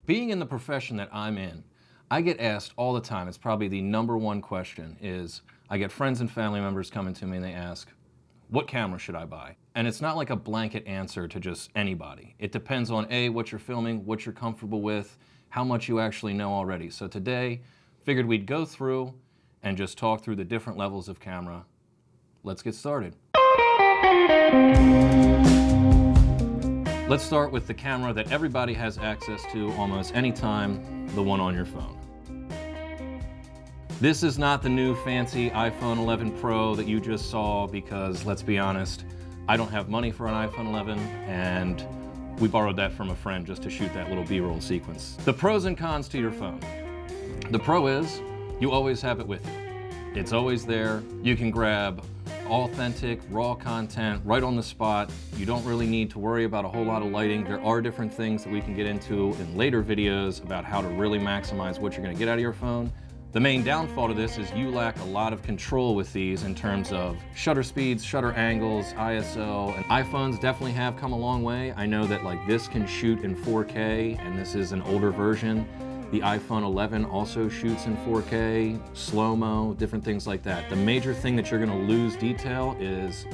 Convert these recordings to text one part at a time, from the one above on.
Being in the profession that I'm in, I get asked all the time, it's probably the #1 question is, I get friends and family members coming to me and they ask, what camera should I buy? And it's not like a blanket answer to just anybody. It depends on A, what you're filming, what you're comfortable with, how much you actually know already. So today, figured we'd go through and just talk through the different levels of camera. Let's get started. Let's start with the camera that everybody has access to almost anytime, the one on your phone. This is not the new fancy iPhone 11 Pro that you just saw because, let's be honest, I don't have money for an iPhone 11 and we borrowed that from a friend just to shoot that little B-roll sequence. The pros and cons to your phone. The pro is you always have it with you. It's always there. You can grab authentic, raw content right on the spot. You don't really need to worry about a whole lot of lighting. There are different things that we can get into in later videos about how to really maximize what you're going to get out of your phone. The main downfall to this is you lack a lot of control with these in terms of shutter speeds, shutter angles, ISO, and iPhones definitely have come a long way. I know that like this can shoot in 4K and this is an older version. The iPhone 11 also shoots in 4K, slow-mo, different things like that. The major thing that you're gonna lose detail is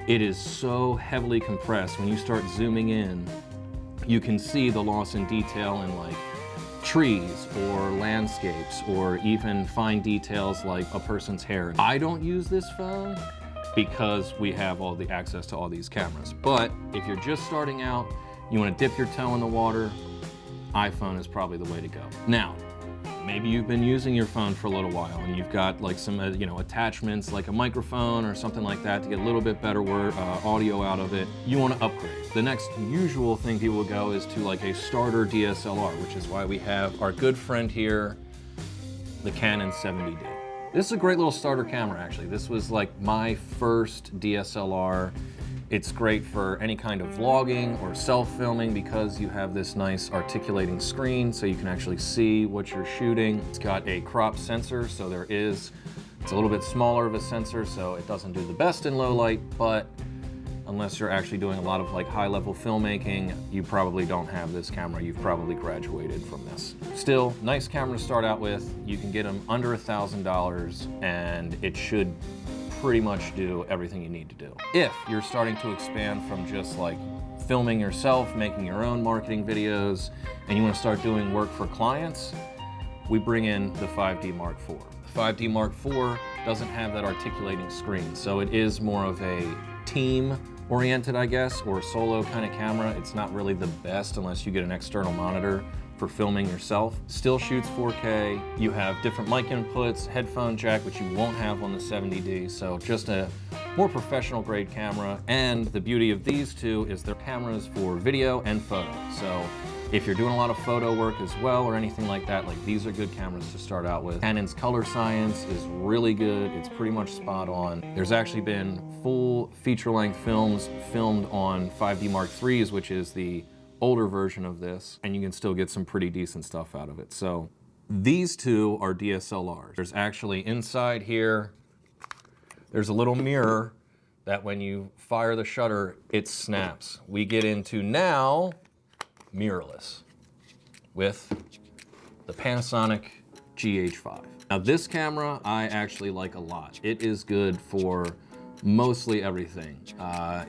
it is so heavily compressed. When you start zooming in, you can see the loss in detail in like trees or landscapes or even fine details like a person's hair. I don't use this phone because we have all the access to all these cameras. But if you're just starting out, you wanna dip your toe in the water, iPhone is probably the way to go. Now, maybe you've been using your phone for a little while and you've got like some attachments like a microphone or something like that to get a little bit better audio out of it. You want to upgrade. The next usual thing people will go is to like a starter DSLR, which is why we have our good friend here, the Canon 70D. This is a great little starter camera actually. This was like my first DSLR. It's great for any kind of vlogging or self-filming because you have this nice articulating screen so you can actually see what you're shooting. It's got a crop sensor, so it's a little bit smaller of a sensor, so it doesn't do the best in low light, but unless you're actually doing a lot of like high-level filmmaking, you probably don't have this camera. You've probably graduated from this. Still, nice camera to start out with. You can get them under $1,000 and it should pretty much do everything you need to do. If you're starting to expand from just like filming yourself, making your own marketing videos, and you want to start doing work for clients, we bring in the 5D Mark IV. The 5D Mark IV doesn't have that articulating screen, so it is more of a team-oriented, I guess, or solo kind of camera. It's not really the best unless you get an external monitor for filming yourself. Still shoots 4K. You have different mic inputs, headphone jack, which you won't have on the 70D. So just a more professional grade camera. And the beauty of these two is they're cameras for video and photo. So if you're doing a lot of photo work as well or anything like that, like these are good cameras to start out with. Canon's color science is really good. It's pretty much spot on. There's actually been full feature-length films filmed on 5D Mark IIIs, which is the older version of this, and you can still get some pretty decent stuff out of it. So these two are DSLRs. There's actually inside here, there's a little mirror that when you fire the shutter, it snaps. We get into now mirrorless with the Panasonic GH5. Now this camera I actually like a lot. It is good for mostly everything.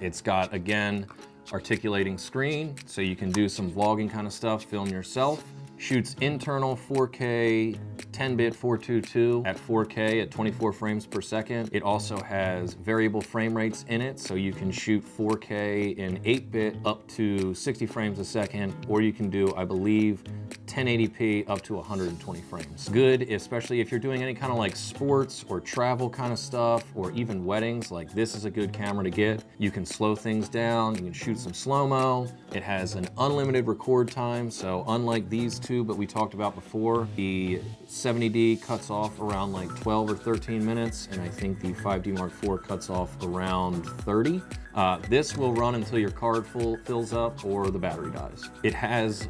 It's got, again, articulating screen, so you can do some vlogging kind of stuff, film yourself. Shoots internal 4K 10-bit 422 at 4K at 24 frames per second. It also has variable frame rates in it, so you can shoot 4K in 8-bit up to 60 frames a second, or you can do, I believe, 1080p up to 120 frames. Good, especially if you're doing any kind of like sports or travel kind of stuff, or even weddings, like this is a good camera to get. You can slow things down, you can shoot some slow-mo. It has an unlimited record time, so unlike these two, but we talked about before, the 70D cuts off around like 12 or 13 minutes, and I think the 5D Mark IV cuts off around 30. This will run until your card fills up or the battery dies. It has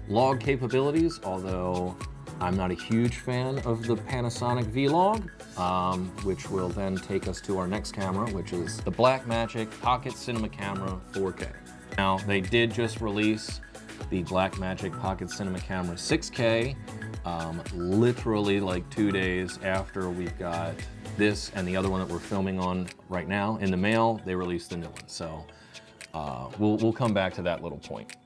log capabilities, although I'm not a huge fan of the Panasonic Vlog, which will then take us to our next camera, which is the Blackmagic Pocket Cinema Camera 4K. Now, they did just release the Blackmagic Pocket Cinema Camera 6K, literally like 2 days after we've got this and the other one that we're filming on right now in the mail. They released the new one, so we'll come back to that little point.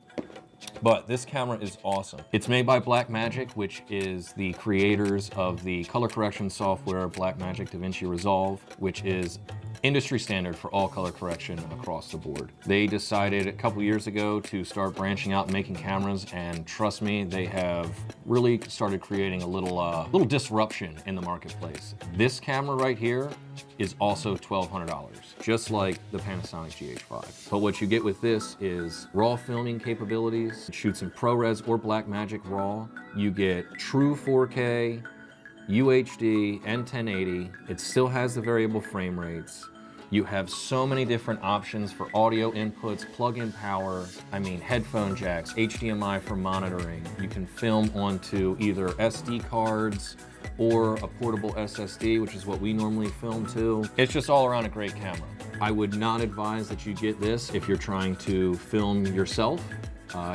But this camera is awesome. It's made by Blackmagic, which is the creators of the color correction software Blackmagic DaVinci Resolve, which is industry standard for all color correction across the board. They decided a couple years ago to start branching out and making cameras, and trust me, they have really started creating a little disruption in the marketplace. This camera right here is also $1,200, just like the Panasonic GH5. But what you get with this is raw filming capabilities. It shoots in ProRes or Blackmagic RAW. You get true 4K, UHD, and 1080. It still has the variable frame rates. You have so many different options for audio inputs, plug-in power, headphone jacks, HDMI for monitoring. You can film onto either SD cards or a portable SSD, which is what we normally film to. It's just all around a great camera. I would not advise that you get this if you're trying to film yourself.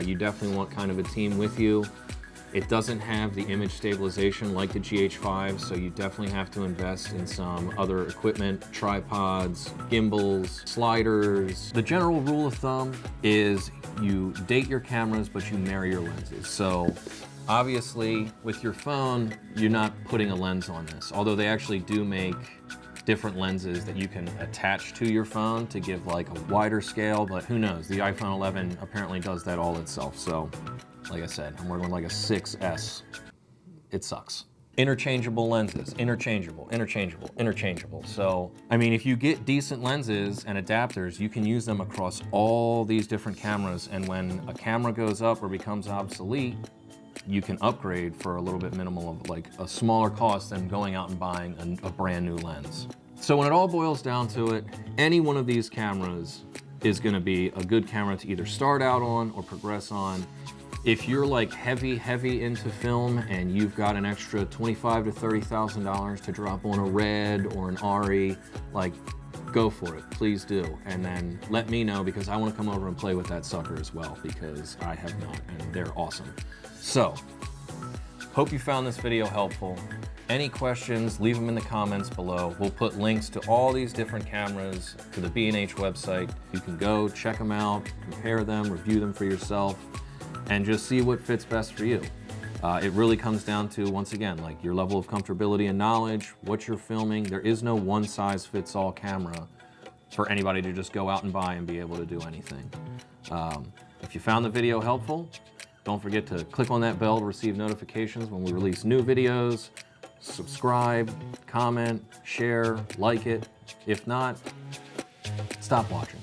You definitely want kind of a team with you. It doesn't have the image stabilization like the GH5, so you definitely have to invest in some other equipment, tripods, gimbals, sliders. The general rule of thumb is you date your cameras, but you marry your lenses. So obviously with your phone, you're not putting a lens on this, although they actually do make different lenses that you can attach to your phone to give like a wider scale, but who knows? The iPhone 11 apparently does that all itself. So like I said, I'm working with like a 6S. It sucks. Interchangeable lenses, interchangeable. So, if you get decent lenses and adapters, you can use them across all these different cameras, and when a camera goes up or becomes obsolete, you can upgrade for a little bit minimal of like a smaller cost than going out and buying a brand new lens. So when it all boils down to it, any one of these cameras is gonna be a good camera to either start out on or progress on. If you're like heavy into film and you've got an extra $25,000 to $30,000 to drop on a Red or an ARRI, like go for it, please do. And then let me know, because I want to come over and play with that sucker as well, because I have not, and they're awesome. So, hope you found this video helpful. Any questions, leave them in the comments below. We'll put links to all these different cameras to the B&H website. You can go check them out, compare them, review them for yourself, and just see what fits best for you. It really comes down to, once again, like your level of comfortability and knowledge, what you're filming. There is no one-size-fits-all camera for anybody to just go out and buy and be able to do anything. If you found the video helpful, don't forget to click on that bell to receive notifications when we release new videos. Subscribe, comment, share, like it. If not, stop watching.